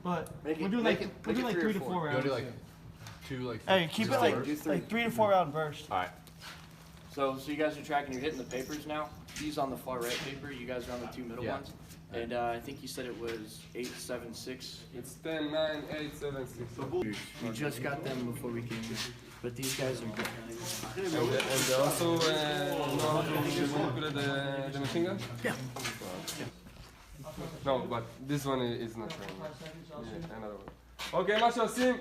But we're doing like 3 to 4 rounds. You want to do like 2, like... Hey, keep it like 3 to 4 round burst. Alright. So you guys are tracking, you're hitting the papers now. He's on the far right paper, you guys are on the 2 middle ones. And I think you said it was 876. It's 10, 9, 8, 7, 6. We just got them before we came here. But these guys are good. And also know how to manipulate the machine gun? Yeah. No, but this one is not trained. Yeah, another one. Okay, Marshal, sim.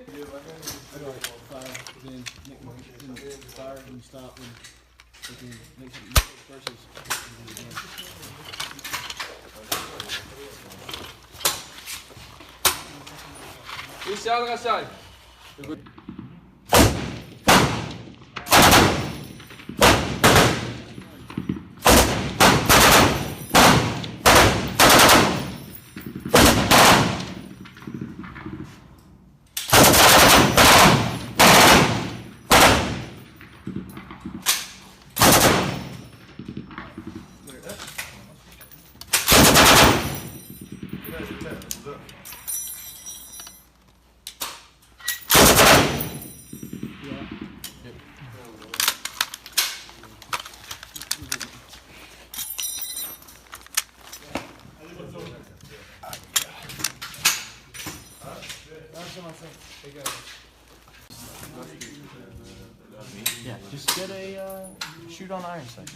Michel, Rachel. Yeah, just get a shoot on iron sight.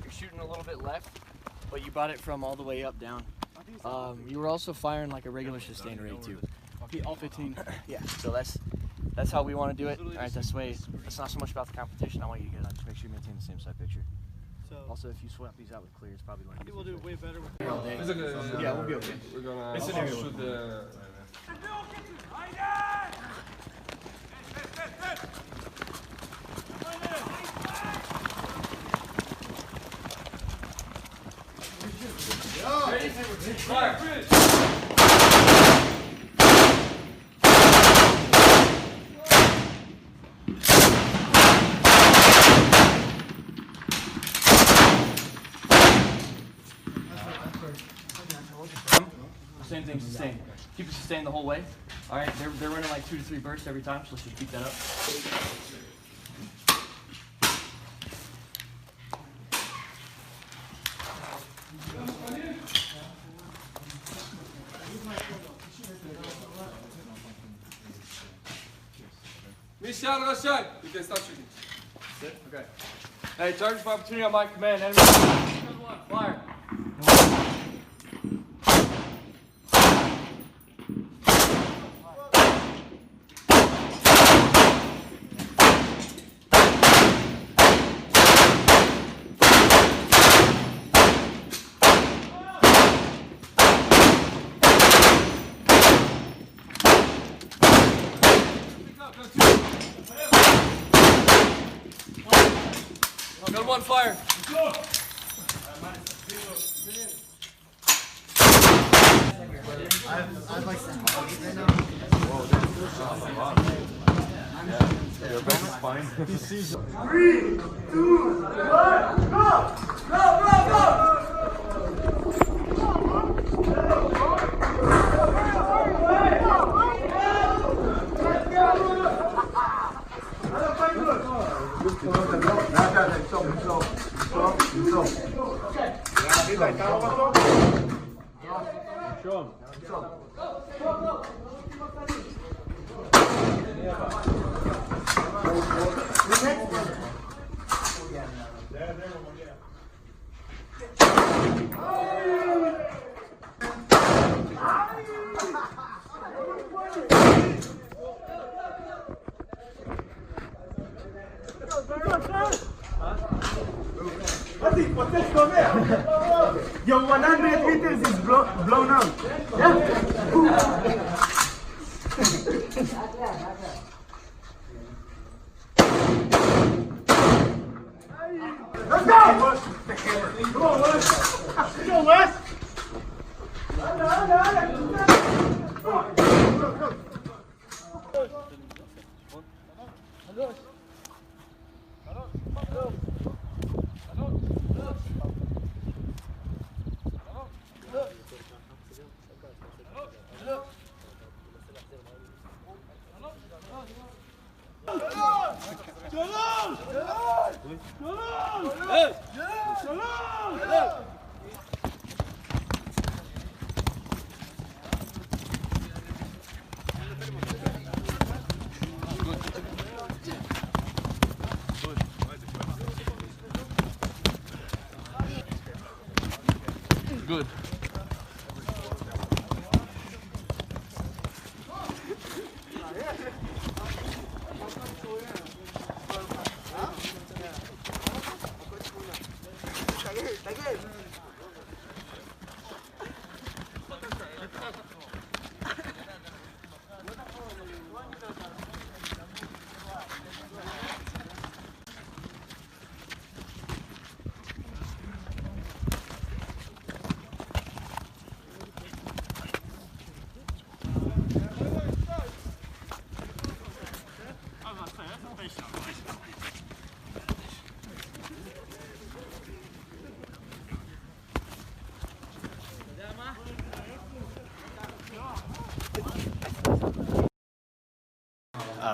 You're shooting a little bit left, but you brought it from all the way up down. You were also firing like a regular sustained rate too. All 15. Yeah, so that's how we want to do it. All right, that's way. It's not so much about the competition. I want you to get on. Just make sure you maintain the same side picture. Also, if you swap these out with clear, it's probably going to be. We'll do way better with It's okay. Yeah, we'll be okay. We're gonna It's shoot the... Fire! Same thing, sustain. Keep it sustained the whole way. All right, they're running like 2 to 3 bursts every time, so let's just keep that up. Michel, Rachel, you can start shooting. Okay. Hey, target for opportunity on my command. Enemy. Fire. Got 1 fire. I'd like some. Your back is fine. 3, 2, 1, go! Go, go, go! Your 100 meters is blown out. Yeah? Let's go! Come on, Wes. Let's go, Wes. Good.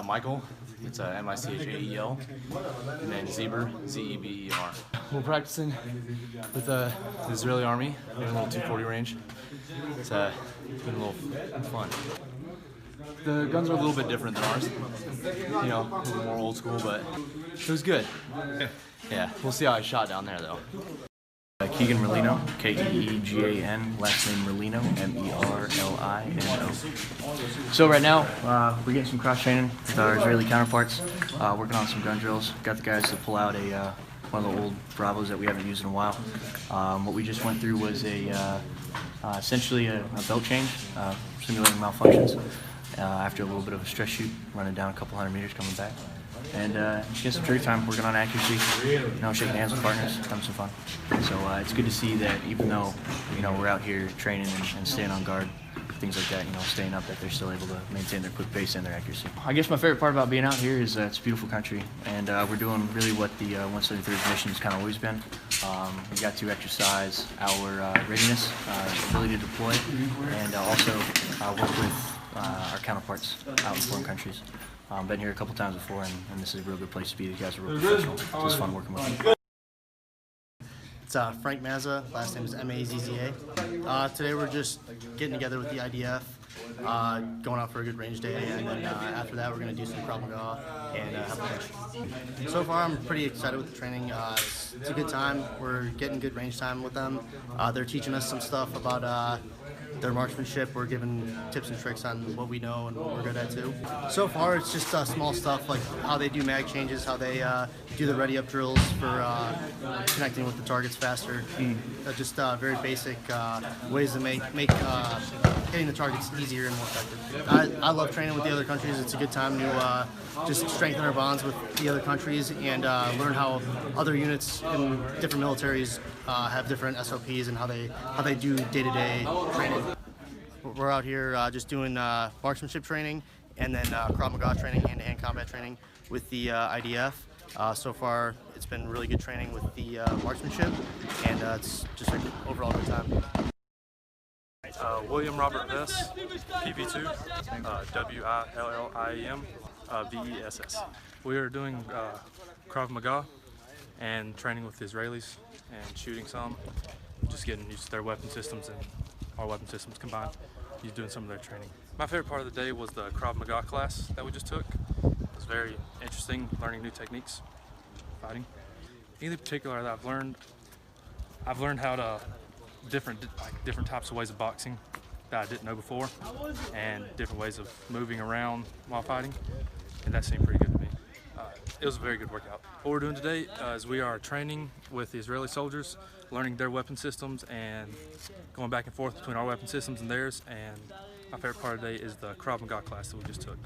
Michael, it's M-I-C-H-A-E-L, and then Zeber, Z-E-B-E-R. We're practicing with the Israeli Army in a little 240 range. It's been a little fun. The guns are a little bit different than ours, you know, a little more old school, but it was good. Yeah, we'll see how I shot down there though. Keegan Merlino, K-E-E-G-A-N, last name Merlino, M-E-R-L-I-N-O. So right now, we're getting some cross training with our Israeli counterparts, working on some gun drills. Got the guys to pull out one of the old Bravos that we haven't used in a while. What we just went through was essentially a belt change, simulating malfunctions. After a little bit of a stress shoot, running down a couple 100 meters, coming back. And just get some trigger time, working on accuracy, you know, shaking hands with partners, having some fun. So it's good to see that even though, you know, we're out here training and staying on guard, things like that, you know, staying up, that they're still able to maintain their quick pace and their accuracy. I guess my favorite part about being out here is it's a beautiful country, and we're doing really what the 173rd mission has kind of always been. We got to exercise our readiness, ability to deploy, and also work with our counterparts out in foreign countries. Been here a couple times before, and this is a real good place to be. These guys are real professional. So it's fun working with them. It's Frank Mazza, last name is M-A-Z-Z-A. Today we're just getting together with the IDF, going out for a good range day, and then after that we're going to do some Krav Maga and have lunch. So far I'm pretty excited with the training. It's a good time. We're getting good range time with them. They're teaching us some stuff about their marksmanship. We're giving tips and tricks on what we know and what we're good at too. So far it's just small stuff like how they do mag changes, how they do the ready up drills for connecting with the targets faster. Just very basic ways to make hitting the targets easier and more effective. I love training with the other countries. It's a good time to just strengthen our bonds with the other countries and learn how other units in different militaries have different SOPs and how they do day-to-day training. We're out here just doing marksmanship training and then Krav Maga training, hand-to-hand combat training with the IDF. So far, it's been really good training with the marksmanship, and it's just an overall good time. William Robert Vess, PP2, W-I-L-L-I-E-M, V-E-S-S. We are doing Krav Maga and training with the Israelis and shooting some, just getting used to their weapon systems and our weapon systems combined, just doing some of their training. My favorite part of the day was the Krav Maga class that we just took. It was very interesting, learning new techniques, fighting. Anything particular that I've learned how to different types of ways of boxing that I didn't know before, and different ways of moving around while fighting, and that seemed pretty good to me. It was a very good workout. What we're doing today is we are training with the Israeli soldiers, learning their weapon systems and going back and forth between our weapon systems and theirs, and my favorite part of the day is the Krav Maga class that we just took.